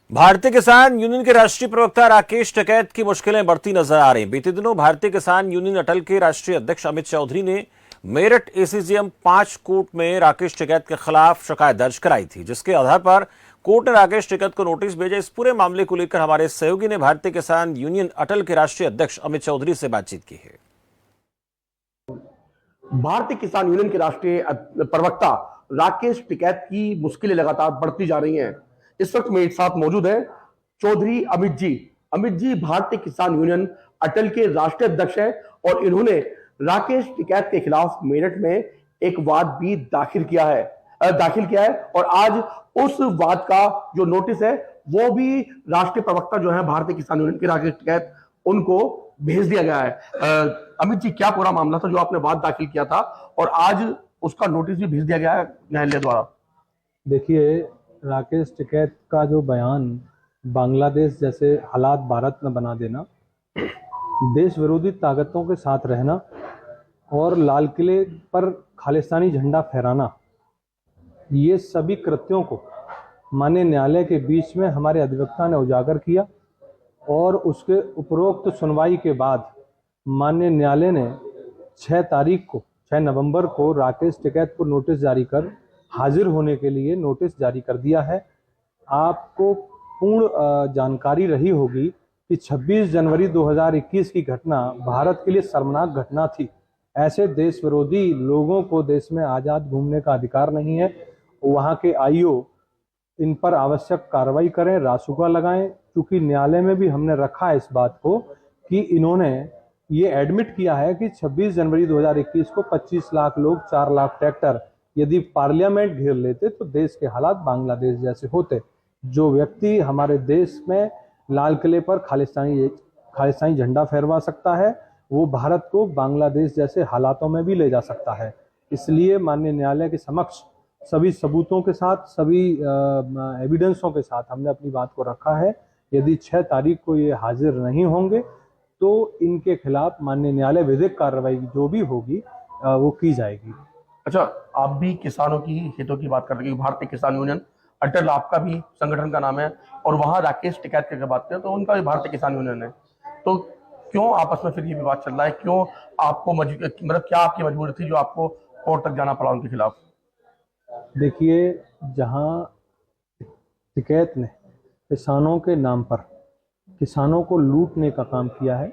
भारतीय किसान यूनियन के राष्ट्रीय प्रवक्ता राकेश टिकैत की मुश्किलें बढ़ती नजर आ रही। बीते दिनों भारतीय किसान यूनियन अटल के राष्ट्रीय अध्यक्ष अमित चौधरी ने मेरठ एसीजेएम 5 कोर्ट में राकेश टिकैत के खिलाफ शिकायत दर्ज कराई थी, जिसके आधार पर कोर्ट ने राकेश टिकैत को नोटिस भेजा। इस पूरे मामले को लेकर हमारे सहयोगी ने भारतीय किसान यूनियन अटल के राष्ट्रीय अध्यक्ष अमित चौधरी से बातचीत की है। भारतीय किसान यूनियन के राष्ट्रीय प्रवक्ता राकेश टिकैत की मुश्किलें लगातार बढ़ती जा रही हैं। इस वक्त मेरे साथ मौजूद है चौधरी अमित जी। अमित जी भारतीय किसान यूनियन अटल के राष्ट्रीय अध्यक्ष हैं और इन्होंने राकेश टिकैत के खिलाफ मेरठ में एक वाद भी दाखिल किया है और आज उस वाद का जो नोटिस है वो भी राष्ट्रीय प्रवक्ता जो है भारतीय किसान यूनियन के राकेश टिकैत उनको भेज दिया गया है। अमित जी, क्या पूरा मामला था जो आपने वाद दाखिल किया था और आज उसका नोटिस भी भेज दिया गया है न्यायालय द्वारा? देखिए, राकेश टिकैत का जो बयान बांग्लादेश जैसे हालात भारत में बना देना, देश विरोधी ताकतों के साथ रहना और लाल किले पर खालिस्तानी झंडा फहराना, ये सभी कृत्यों को माननीय न्यायालय के बीच में हमारे अधिवक्ता ने उजागर किया और उसके उपरोक्त सुनवाई के बाद माननीय न्यायालय ने 6 नवंबर को राकेश टिकैत को नोटिस जारी कर हाजिर होने के लिए नोटिस जारी कर दिया है। आपको पूर्ण जानकारी रही होगी कि 26 जनवरी 2021 की घटना भारत के लिए शर्मनाक घटना थी। ऐसे देश विरोधी लोगों को देश में आज़ाद घूमने का अधिकार नहीं है। वहाँ के आईओ इन पर आवश्यक कार्रवाई करें, रासुका लगाएं, क्योंकि न्यायालय में भी हमने रखा है इस बात को कि इन्होंने ये एडमिट किया है कि 26 जनवरी 2021 को 25 लाख लोग, 4 लाख ट्रैक्टर यदि पार्लियामेंट घेर लेते तो देश के हालात बांग्लादेश जैसे होते। जो व्यक्ति हमारे देश में लाल किले पर खालिस्तानी झंडा फहरवा सकता है, वो भारत को बांग्लादेश जैसे हालातों में भी ले जा सकता है। इसलिए माननीय न्यायालय के समक्ष सभी सबूतों के साथ, सभी एविडेंसों के साथ हमने अपनी बात को रखा है। यदि 6 तारीख को ये हाजिर नहीं होंगे तो इनके खिलाफ माननीय न्यायालय विधिक कार्रवाई जो भी होगी वो की जाएगी। अच्छा, आप भी किसानों की हितों की बात कर रहे हैं। भारतीय किसान यूनियन अटल आपका भी संगठन का नाम है और वहां राकेश टिकैत की बात करें तो उनका भी भारतीय किसान यूनियन है। तो क्यों आपस में फिर ये विवाद चल रहा है? क्यों आपको मतलब क्या आपकी मजबूरी थी जो आपको कोर्ट तक जाना पड़ा उनके खिलाफ? देखिए, जहां टिकैत ने किसानों के नाम पर किसानों को लूटने का काम किया है,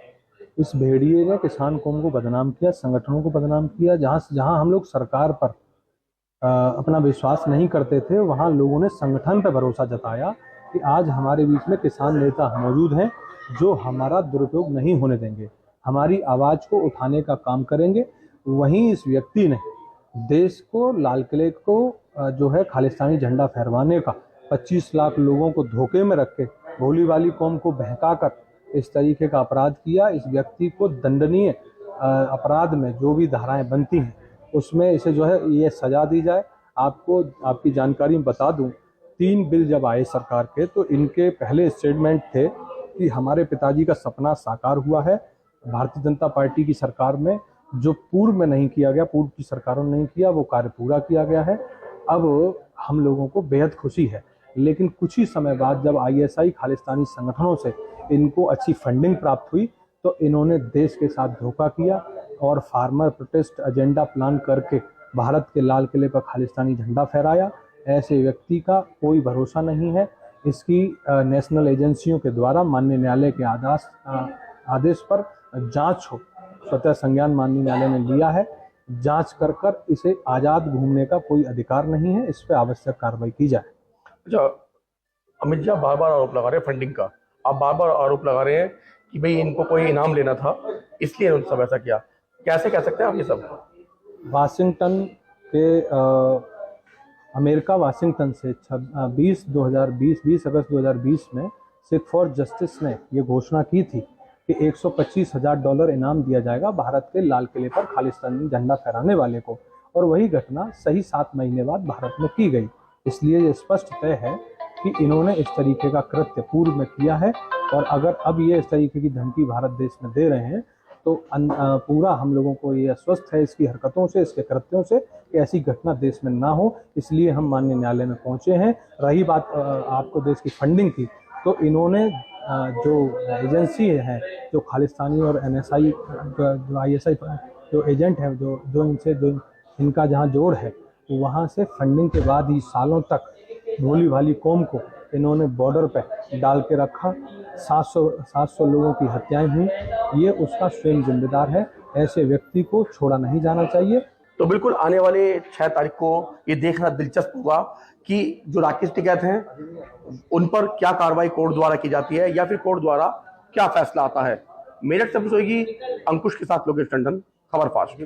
इस भेड़िए ने किसान कौम को बदनाम किया, संगठनों को बदनाम किया। जहां हम लोग सरकार पर अपना विश्वास नहीं करते थे, वहां लोगों ने संगठन पर भरोसा जताया कि आज हमारे बीच में किसान नेता मौजूद हैं जो हमारा दुरुपयोग नहीं होने देंगे, हमारी आवाज़ को उठाने का काम करेंगे। वहीं इस व्यक्ति ने देश को, लाल किले को जो है खालिस्तानी झंडा फहरवाने का, 25 लाख लोगों को धोखे में रख के भोली वाली कौम को बहकाकर इस तरीके का अपराध किया। इस व्यक्ति को दंडनीय अपराध में जो भी धाराएं बनती हैं उसमें इसे जो है ये सजा दी जाए। आपको आपकी जानकारी में बता दूं, 3 बिल जब आए सरकार के तो इनके पहले स्टेटमेंट थे कि हमारे पिताजी का सपना साकार हुआ है। भारतीय जनता पार्टी की सरकार में जो पूर्व में नहीं किया गया, पूर्व की सरकारों ने नहीं किया, वो कार्य पूरा किया गया है। अब हम लोगों को बेहद खुशी है। लेकिन कुछ ही समय बाद जब आईएसआई खालिस्तानी संगठनों से इनको अच्छी फंडिंग प्राप्त हुई तो इन्होंने देश के साथ धोखा किया और फार्मर प्रोटेस्ट एजेंडा प्लान करके भारत के लाल किले पर खालिस्तानी झंडा फहराया। ऐसे व्यक्ति का कोई भरोसा नहीं है। इसकी नेशनल एजेंसियों के द्वारा माननीय न्यायालय के आदेश पर जांच हो, स्वतः संज्ञान माननीय न्यायालय ने लिया है। जांच कर इसे आज़ाद घूमने का कोई अधिकार नहीं है, इस पर आवश्यक कार्रवाई की जाए। अच्छा, अमित जी, आप बार बार आरोप लगा रहे हैं फंडिंग का, आप बार बार आरोप लगा रहे हैं कि भाई इनको कोई इनाम लेना था इसलिए उन्होंने सब ऐसा किया। कैसे कह सकते हैं आप ये सब? वाशिंगटन के अमेरिका वाशिंगटन से 20 अगस्त 2020 में सिख फॉर जस्टिस ने ये घोषणा की थी कि $125,000 इनाम दिया जाएगा भारत के लाल किले पर खालिस्तानी झंडा फहराने वाले को, और वही घटना सही 7 महीने बाद भारत में की गई। इसलिए ये स्पष्ट तय है कि इन्होंने इस तरीके का कृत्य पूर्व में किया है और अगर अब ये इस तरीके की धमकी भारत देश में दे रहे हैं तो पूरा हम लोगों को ये अस्वस्थ है इसकी हरकतों से, इसके कृत्यों से, कि ऐसी घटना देश में ना हो। इसलिए हम माननीय न्यायालय में पहुंचे हैं। रही बात आपको देश की फंडिंग की, तो इन्होंने जो एजेंसी है, जो खालिस्तानी और NSI जो ISI जो एजेंट है, जो इनका जहाँ जोड़ है, वहाँ से फंडिंग के बाद ही सालों तक भोली भाली कौम को इन्होंने बॉर्डर पे डाल के रखा। 700 लोगों की हत्याएं हुई, ये उसका स्वयं जिम्मेदार है। ऐसे व्यक्ति को छोड़ा नहीं जाना चाहिए। तो बिल्कुल आने वाले 6 तारीख को ये देखना दिलचस्प होगा कि जो राकेश टिकैत हैं उन पर क्या कार्रवाई कोर्ट द्वारा की जाती है या फिर कोर्ट द्वारा क्या फैसला आता है। मेरठ से होगी अंकुश के साथ लोकेश टंडन, खबर फास्ट।